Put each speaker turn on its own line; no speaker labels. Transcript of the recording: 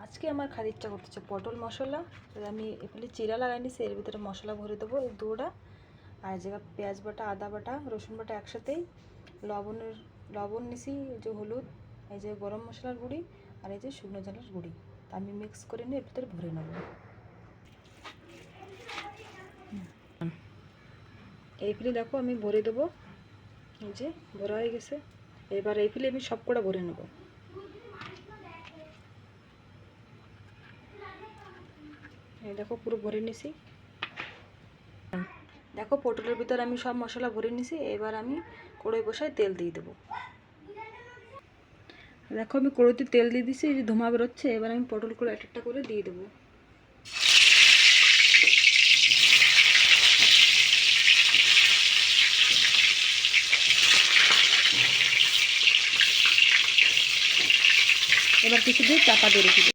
আজকে আমার খালি ইচ্ছা করতেছে পটল মশলা। আমি এগুলি চিরা লাগাই নিছি, এর ভিতরে মশলা ভরে দেবো এই দুটা। আর এই জায়গা পেঁয়াজ বাটা, আদা বাটা, রসুন বাটা একসাথেই, লবণ নিছি, এই যে হলুদ, এই যে গরম মশলার গুঁড়ি, আর এই যে শুকনো ঝালের গুঁড়ি। তা আমি মিক্স করে নিয়ে এর ভিতরে ভরে নেব। এই ফিলে দেখো আমি ভরে দেবো, এই যে ভরা হয়ে গেছে। এবার এই ফিলে আমি সব কটা ভরে নেব। এই দেখো পুরো ভরে নিছি। দেখো পটলের ভিতরে আমি সব মশলা ভরে নিছি। এবার আমি কড়াই বসায় তেল দিয়ে দেবো। দেখো আমি কড়াইতে তেল দিয়ে দিছি, এই যে ধোঁয়া বেরোচ্ছে। এবার আমি পটলগুলো একটা করে দিয়ে দেবো। এবার কিছু দিয়ে চাপা দিয়ে রেখে দেবো।